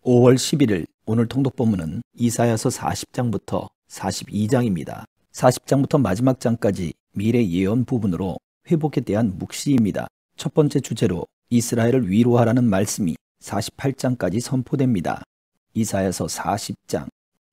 5월 11일 오늘 통독본문은 이사야서 40장부터 42장입니다. 40장부터 마지막 장까지 미래 예언 부분으로 회복에 대한 묵시입니다. 첫 번째 주제로 이스라엘을 위로하라는 말씀이 48장까지 선포됩니다. 이사야서 40장.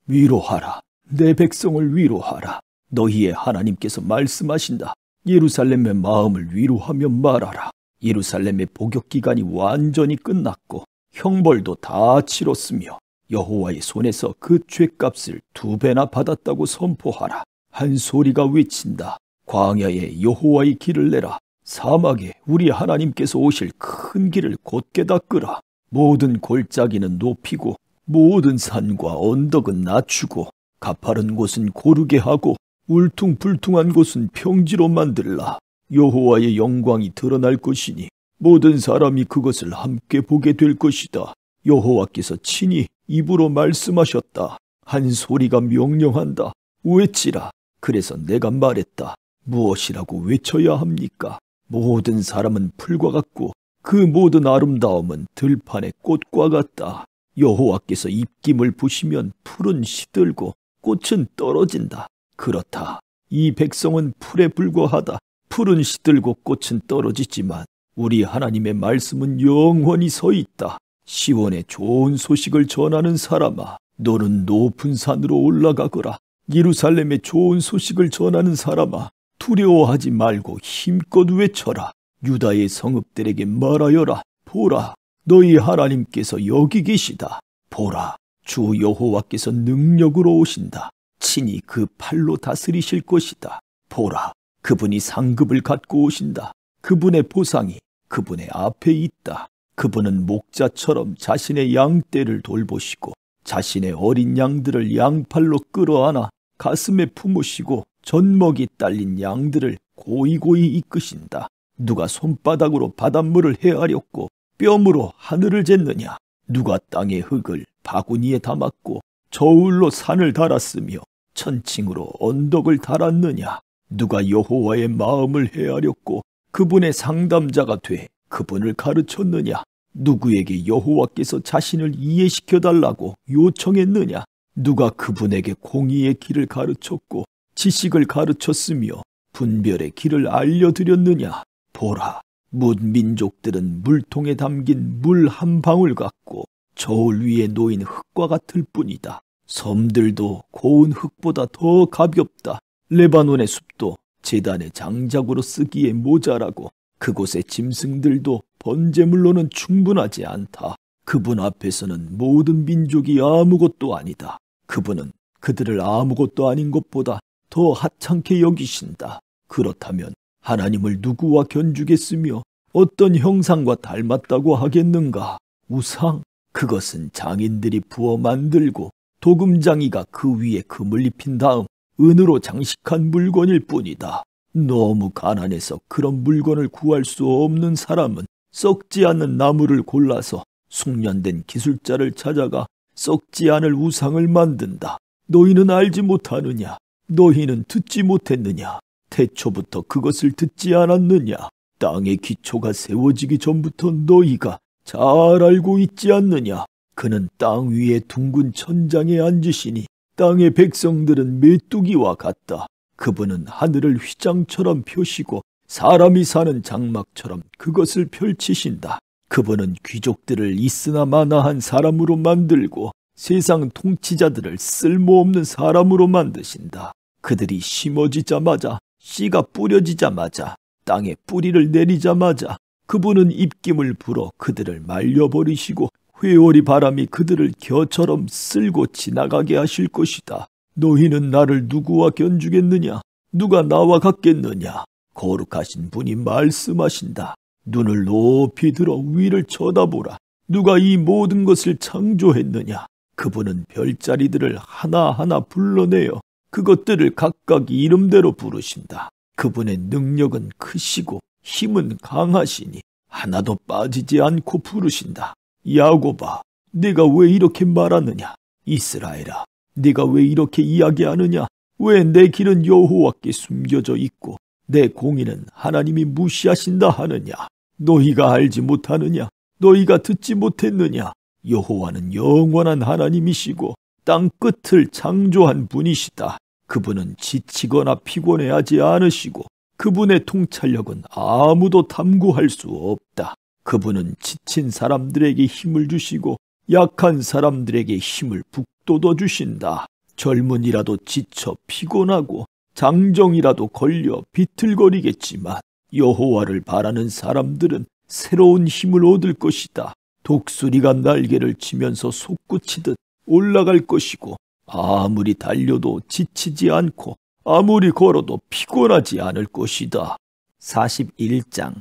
위로하라. 내 백성을 위로하라. 너희의 하나님께서 말씀하신다. 예루살렘의 마음을 위로하며 말하라. 예루살렘의 복역기간이 완전히 끝났고 형벌도 다 치렀으며 여호와의 손에서 그 죄값을 2배나 받았다고 선포하라. 한 소리가 외친다. 광야에 여호와의 길을 내라. 사막에 우리 하나님께서 오실 큰 길을 곧게 닦으라. 모든 골짜기는 높이고 모든 산과 언덕은 낮추고 가파른 곳은 고르게 하고 울퉁불퉁한 곳은 평지로 만들라. 여호와의 영광이 드러날 것이니 모든 사람이 그것을 함께 보게 될 것이다. 여호와께서 친히 입으로 말씀하셨다. 한 소리가 명령한다. 외치라. 그래서 내가 말했다. 무엇이라고 외쳐야 합니까? 모든 사람은 풀과 같고 그 모든 아름다움은 들판의 꽃과 같다. 여호와께서 입김을 부시면 풀은 시들고 꽃은 떨어진다. 그렇다. 이 백성은 풀에 불과하다. 풀은 시들고 꽃은 떨어지지만 우리 하나님의 말씀은 영원히 서 있다. 시온의 좋은 소식을 전하는 사람아, 너는 높은 산으로 올라가거라. 예루살렘의 좋은 소식을 전하는 사람아, 두려워하지 말고 힘껏 외쳐라. 유다의 성읍들에게 말하여라. 보라, 너희 하나님께서 여기 계시다. 보라, 주 여호와께서 능력으로 오신다. 친히 그 팔로 다스리실 것이다. 보라, 그분이 상급을 갖고 오신다. 그분의 보상이 그분의 앞에 있다. 그분은 목자처럼 자신의 양떼를 돌보시고 자신의 어린 양들을 양팔로 끌어안아 가슴에 품으시고 젖먹이 딸린 양들을 고이고이 이끄신다. 누가 손바닥으로 바닷물을 헤아렸고 뼘으로 하늘을 쟀느냐? 누가 땅의 흙을 바구니에 담았고 저울로 산을 달았으며 천칭으로 언덕을 달았느냐? 누가 여호와의 마음을 헤아렸고 그분의 상담자가 돼 그분을 가르쳤느냐? 누구에게 여호와께서 자신을 이해시켜달라고 요청했느냐? 누가 그분에게 공의의 길을 가르쳤고 지식을 가르쳤으며 분별의 길을 알려드렸느냐? 보라, 문민족들은 물통에 담긴 물 한 방울 같고 저울 위에 놓인 흙과 같을 뿐이다. 섬들도 고운 흙보다 더 가볍다. 레바논의 숲도 제단의 장작으로 쓰기에 모자라고 그곳의 짐승들도 번제물로는 충분하지 않다. 그분 앞에서는 모든 민족이 아무것도 아니다. 그분은 그들을 아무것도 아닌 것보다 더 하찮게 여기신다. 그렇다면 하나님을 누구와 견주겠으며 어떤 형상과 닮았다고 하겠는가? 우상, 그것은 장인들이 부어 만들고 도금장이가 그 위에 금을 입힌 다음 은으로 장식한 물건일 뿐이다. 너무 가난해서 그런 물건을 구할 수 없는 사람은 썩지 않는 나무를 골라서 숙련된 기술자를 찾아가 썩지 않을 우상을 만든다. 너희는 알지 못하느냐? 너희는 듣지 못했느냐? 태초부터 그것을 듣지 않았느냐? 땅의 기초가 세워지기 전부터 너희가 잘 알고 있지 않느냐? 그는 땅 위에 둥근 천장에 앉으시니 땅의 백성들은 메뚜기와 같다. 그분은 하늘을 휘장처럼 펴시고 사람이 사는 장막처럼 그것을 펼치신다. 그분은 귀족들을 있으나 마나한 사람으로 만들고 세상 통치자들을 쓸모없는 사람으로 만드신다. 그들이 심어지자마자 씨가 뿌려지자마자 땅에 뿌리를 내리자마자 그분은 입김을 불어 그들을 말려버리시고 회오리 바람이 그들을 겨처럼 쓸고 지나가게 하실 것이다. 너희는 나를 누구와 견주겠느냐? 누가 나와 같겠느냐? 거룩하신 분이 말씀하신다. 눈을 높이 들어 위를 쳐다보라. 누가 이 모든 것을 창조했느냐? 그분은 별자리들을 하나하나 불러내어 그것들을 각각 이름대로 부르신다. 그분의 능력은 크시고 힘은 강하시니 하나도 빠지지 않고 부르신다. 야곱아, 네가 왜 이렇게 말하느냐? 이스라엘아, 네가 왜 이렇게 이야기하느냐? 왜 내 길은 여호와께 숨겨져 있고 내 공의는 하나님이 무시하신다 하느냐? 너희가 알지 못하느냐? 너희가 듣지 못했느냐? 여호와는 영원한 하나님이시고 땅 끝을 창조한 분이시다. 그분은 지치거나 피곤해하지 않으시고 그분의 통찰력은 아무도 탐구할 수 없다. 그분은 지친 사람들에게 힘을 주시고 약한 사람들에게 힘을 북돋워 주신다. 젊은이라도 지쳐 피곤하고 장정이라도 걸려 비틀거리겠지만 여호와를 바라는 사람들은 새로운 힘을 얻을 것이다. 독수리가 날개를 치면서 솟구치듯 올라갈 것이고 아무리 달려도 지치지 않고 아무리 걸어도 피곤하지 않을 것이다. 41장.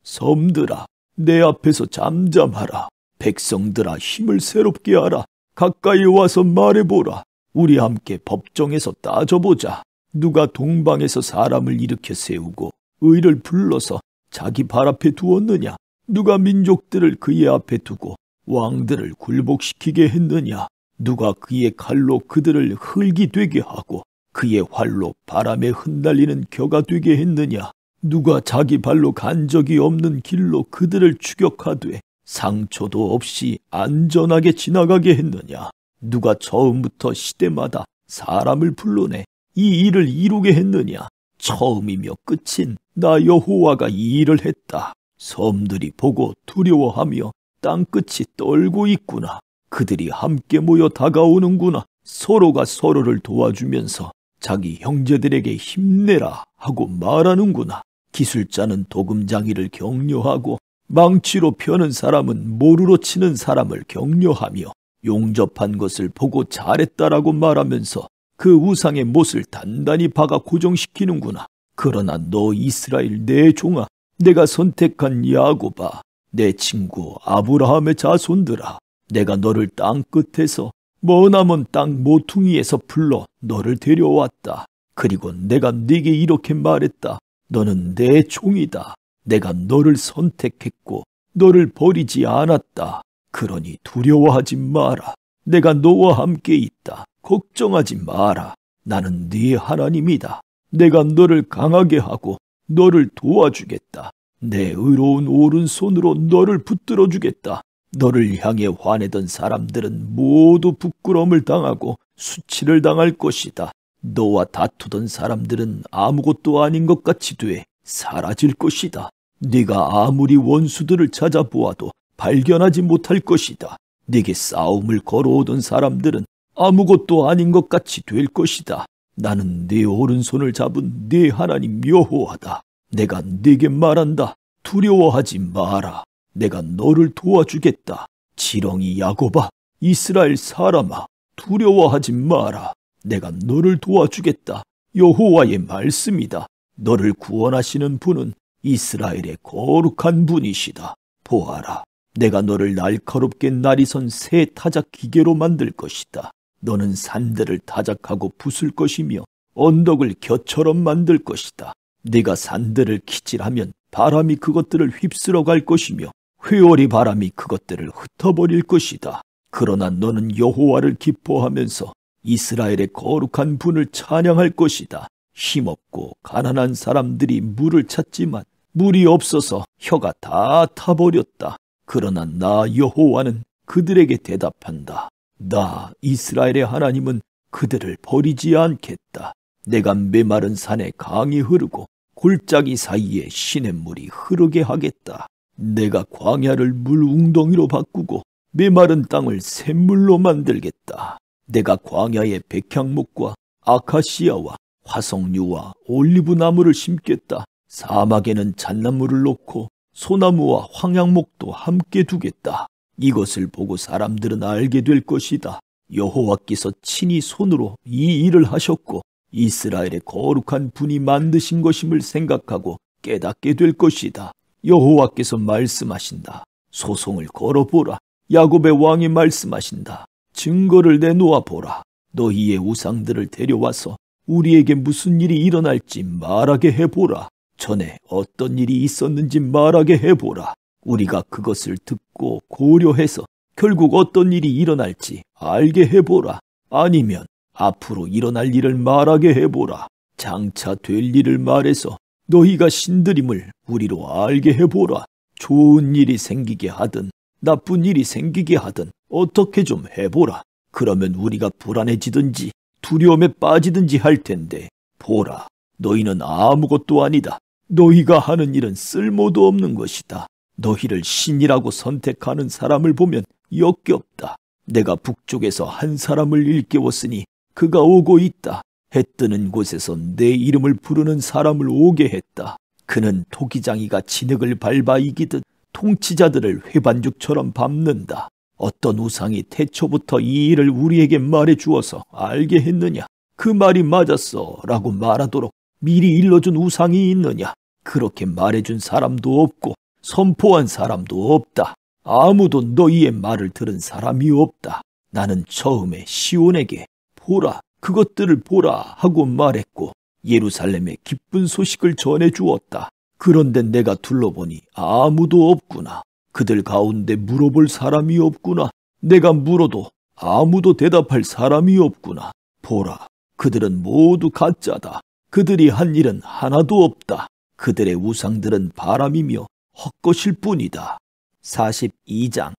섬들아, 내 앞에서 잠잠하라. 백성들아, 힘을 새롭게 하라. 가까이 와서 말해보라. 우리 함께 법정에서 따져보자. 누가 동방에서 사람을 일으켜 세우고 의를 불러서 자기 발 앞에 두었느냐? 누가 민족들을 그의 앞에 두고 왕들을 굴복시키게 했느냐? 누가 그의 칼로 그들을 흙이 되게 하고 그의 활로 바람에 흩날리는 겨가 되게 했느냐? 누가 자기 발로 간 적이 없는 길로 그들을 추격하되 상처도 없이 안전하게 지나가게 했느냐? 누가 처음부터 시대마다 사람을 불러내 이 일을 이루게 했느냐? 처음이며 끝인 나 여호와가 이 일을 했다. 섬들이 보고 두려워하며 땅끝이 떨고 있구나. 그들이 함께 모여 다가오는구나. 서로가 서로를 도와주면서 자기 형제들에게 힘내라 하고 말하는구나. 기술자는 도금장이를 격려하고 망치로 펴는 사람은 모루로 치는 사람을 격려하며 용접한 것을 보고 잘했다라고 말하면서 그 우상의 못을 단단히 박아 고정시키는구나. 그러나 너 이스라엘 내 종아, 내가 선택한 야곱아, 내 친구 아브라함의 자손들아, 내가 너를 땅 끝에서 머나먼 땅 모퉁이에서 불러 너를 데려왔다. 그리고 내가 네게 이렇게 말했다. 너는 내 종이다. 내가 너를 선택했고 너를 버리지 않았다. 그러니 두려워하지 마라. 내가 너와 함께 있다. 걱정하지 마라. 나는 네 하나님이다. 내가 너를 강하게 하고 너를 도와주겠다. 내 의로운 오른손으로 너를 붙들어 주겠다. 너를 향해 화내던 사람들은 모두 부끄러움을 당하고 수치를 당할 것이다. 너와 다투던 사람들은 아무것도 아닌 것 같이 돼 사라질 것이다. 네가 아무리 원수들을 찾아보아도 발견하지 못할 것이다. 네게 싸움을 걸어오던 사람들은 아무것도 아닌 것 같이 될 것이다. 나는 네 오른손을 잡은 네 하나님 여호와다. 내가 네게 말한다. 두려워하지 마라. 내가 너를 도와주겠다. 지렁이 야곱아, 이스라엘 사람아, 두려워하지 마라. 내가 너를 도와주겠다. 여호와의 말씀이다. 너를 구원하시는 분은 이스라엘의 거룩한 분이시다. 보아라, 내가 너를 날카롭게 날이선 새 타작 기계로 만들 것이다. 너는 산들을 타작하고 부술 것이며 언덕을 겨처럼 만들 것이다. 네가 산들을 기질하면 바람이 그것들을 휩쓸어 갈 것이며 회오리 바람이 그것들을 흩어버릴 것이다. 그러나 너는 여호와를 기뻐하면서 이스라엘의 거룩한 분을 찬양할 것이다. 힘없고 가난한 사람들이 물을 찾지만 물이 없어서 혀가 다 타버렸다. 그러나 나 여호와는 그들에게 대답한다. 나 이스라엘의 하나님은 그들을 버리지 않겠다. 내가 메마른 산에 강이 흐르고 골짜기 사이에 시냇물이 흐르게 하겠다. 내가 광야를 물 웅덩이로 바꾸고 메마른 땅을 샘물로 만들겠다. 내가 광야에 백향목과 아카시아와 화석류와 올리브 나무를 심겠다. 사막에는 잣나무를 놓고 소나무와 황양목도 함께 두겠다. 이것을 보고 사람들은 알게 될 것이다. 여호와께서 친히 손으로 이 일을 하셨고 이스라엘의 거룩한 분이 만드신 것임을 생각하고 깨닫게 될 것이다. 여호와께서 말씀하신다. 소송을 걸어보라. 야곱의 왕이 말씀하신다. 증거를 내놓아 보라. 너희의 우상들을 데려와서 우리에게 무슨 일이 일어날지 말하게 해보라. 전에 어떤 일이 있었는지 말하게 해보라. 우리가 그것을 듣고 고려해서 결국 어떤 일이 일어날지 알게 해보라. 아니면 앞으로 일어날 일을 말하게 해보라. 장차 될 일을 말해서 너희가 신들임을 우리로 알게 해보라. 좋은 일이 생기게 하든 나쁜 일이 생기게 하든 어떻게 좀 해보라. 그러면 우리가 불안해지든지 두려움에 빠지든지 할 텐데. 보라, 너희는 아무것도 아니다. 너희가 하는 일은 쓸모도 없는 것이다. 너희를 신이라고 선택하는 사람을 보면 역겹다. 내가 북쪽에서 한 사람을 일깨웠으니 그가 오고 있다. 해 뜨는 곳에서 내 이름을 부르는 사람을 오게 했다. 그는 토기장이가 진흙을 밟아 이기듯 통치자들을 회반죽처럼 밟는다. 어떤 우상이 태초부터 이 일을 우리에게 말해 주어서 알게 했느냐? 그 말이 맞았어 라고 말하도록 미리 일러준 우상이 있느냐? 그렇게 말해준 사람도 없고 선포한 사람도 없다. 아무도 너희의 말을 들은 사람이 없다. 나는 처음에 시온에게 보라, 그것들을 보라 하고 말했고 예루살렘에 기쁜 소식을 전해주었다. 그런데 내가 둘러보니 아무도 없구나. 그들 가운데 물어볼 사람이 없구나. 내가 물어도 아무도 대답할 사람이 없구나. 보라, 그들은 모두 가짜다. 그들이 한 일은 하나도 없다. 그들의 우상들은 바람이며 헛것일 뿐이다. 42장.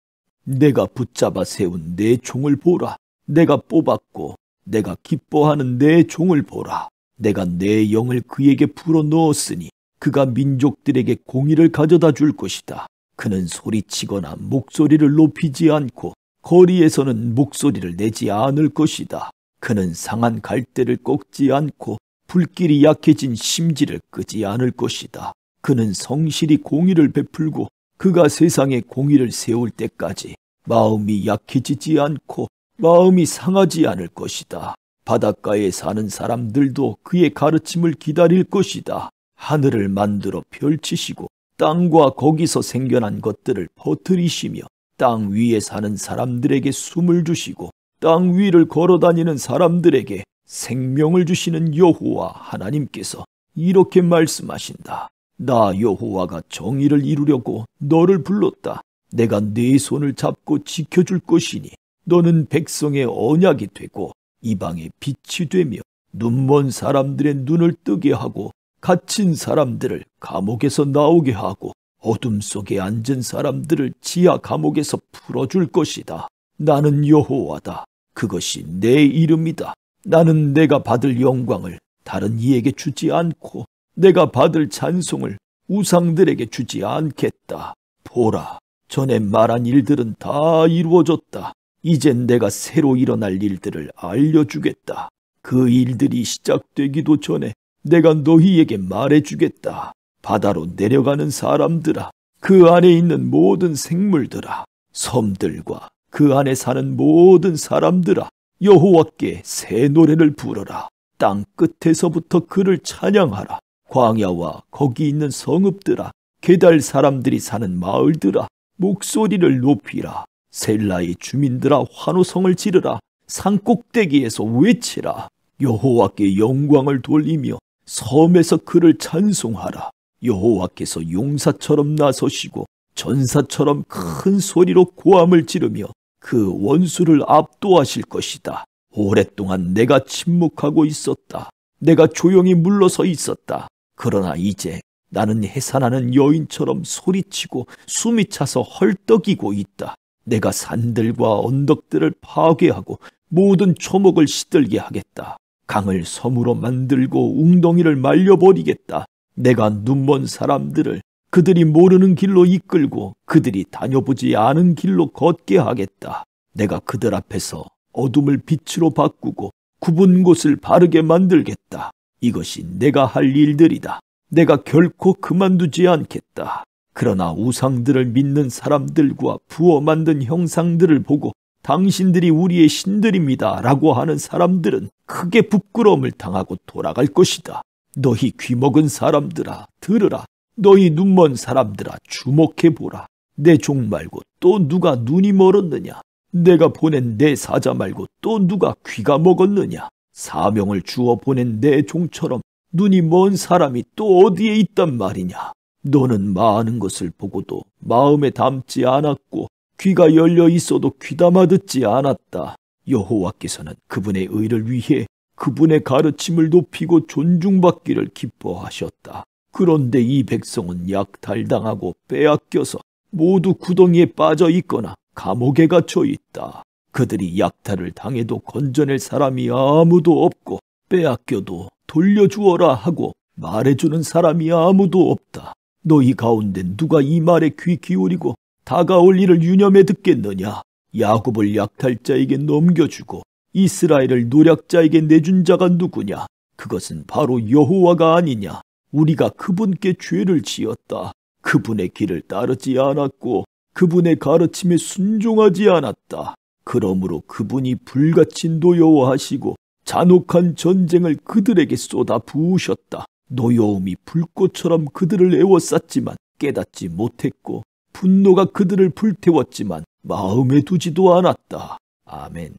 내가 붙잡아 세운 내 종을 보라. 내가 뽑았고 내가 기뻐하는 내 종을 보라. 내가 내 영을 그에게 불어넣었으니 그가 민족들에게 공의를 가져다 줄 것이다. 그는 소리치거나 목소리를 높이지 않고 거리에서는 목소리를 내지 않을 것이다. 그는 상한 갈대를 꺾지 않고 불길이 약해진 심지를 끄지 않을 것이다. 그는 성실히 공의를 베풀고 그가 세상에 공의를 세울 때까지 마음이 약해지지 않고 마음이 상하지 않을 것이다. 바닷가에 사는 사람들도 그의 가르침을 기다릴 것이다. 하늘을 만들어 펼치시고 땅과 거기서 생겨난 것들을 퍼뜨리시며 땅 위에 사는 사람들에게 숨을 주시고 땅 위를 걸어다니는 사람들에게 생명을 주시는 여호와 하나님께서 이렇게 말씀하신다. 나 여호와가 정의를 이루려고 너를 불렀다. 내가 네 손을 잡고 지켜줄 것이니 너는 백성의 언약이 되고 이방의 빛이 되며 눈먼 사람들의 눈을 뜨게 하고 갇힌 사람들을 감옥에서 나오게 하고 어둠 속에 앉은 사람들을 지하 감옥에서 풀어줄 것이다. 나는 여호와다. 그것이 내 이름이다. 나는 내가 받을 영광을 다른 이에게 주지 않고 내가 받을 찬송을 우상들에게 주지 않겠다. 보라, 전에 말한 일들은 다 이루어졌다. 이젠 내가 새로 일어날 일들을 알려주겠다. 그 일들이 시작되기도 전에 내가 너희에게 말해주겠다. 바다로 내려가는 사람들아, 그 안에 있는 모든 생물들아, 섬들과 그 안에 사는 모든 사람들아, 여호와께 새 노래를 부르라. 땅 끝에서부터 그를 찬양하라. 광야와 거기 있는 성읍들아, 게달 사람들이 사는 마을들아, 목소리를 높이라. 셀라의 주민들아, 환호성을 지르라. 산꼭대기에서 외치라. 여호와께 영광을 돌리며 섬에서 그를 찬송하라. 여호와께서 용사처럼 나서시고 전사처럼 큰 소리로 고함을 지르며 그 원수를 압도하실 것이다. 오랫동안 내가 침묵하고 있었다. 내가 조용히 물러서 있었다. 그러나 이제 나는 해산하는 여인처럼 소리치고 숨이 차서 헐떡이고 있다. 내가 산들과 언덕들을 파괴하고 모든 초목을 시들게 하겠다. 강을 섬으로 만들고 웅덩이를 말려버리겠다. 내가 눈먼 사람들을 그들이 모르는 길로 이끌고 그들이 다녀보지 않은 길로 걷게 하겠다. 내가 그들 앞에서 어둠을 빛으로 바꾸고 굽은 곳을 바르게 만들겠다. 이것이 내가 할 일들이다. 내가 결코 그만두지 않겠다. 그러나 우상들을 믿는 사람들과 부어 만든 형상들을 보고 당신들이 우리의 신들입니다 라고 하는 사람들은 크게 부끄러움을 당하고 돌아갈 것이다. 너희 귀먹은 사람들아, 들으라. 너희 눈먼 사람들아, 주목해보라. 내 종 말고 또 누가 눈이 멀었느냐? 내가 보낸 내 사자 말고 또 누가 귀가 먹었느냐? 사명을 주어 보낸 내 종처럼 눈이 먼 사람이 또 어디에 있단 말이냐? 너는 많은 것을 보고도 마음에 담지 않았고 귀가 열려 있어도 귀담아 듣지 않았다. 여호와께서는 그분의 의를 위해 그분의 가르침을 높이고 존중받기를 기뻐하셨다. 그런데 이 백성은 약탈당하고 빼앗겨서 모두 구덩이에 빠져 있거나 감옥에 갇혀 있다. 그들이 약탈을 당해도 건져낼 사람이 아무도 없고 빼앗겨도 돌려주어라 하고 말해주는 사람이 아무도 없다. 너희 가운데 누가 이 말에 귀 기울이고 다가올 일을 유념해 듣겠느냐? 야곱을 약탈자에게 넘겨주고 이스라엘을 노략자에게 내준 자가 누구냐? 그것은 바로 여호와가 아니냐? 우리가 그분께 죄를 지었다. 그분의 길을 따르지 않았고 그분의 가르침에 순종하지 않았다. 그러므로 그분이 불같이 노여워하시고 잔혹한 전쟁을 그들에게 쏟아 부으셨다. 노여움이 불꽃처럼 그들을 에워쌌지만 깨닫지 못했고 분노가 그들을 불태웠지만 마음에 두지도 않았다. 아멘.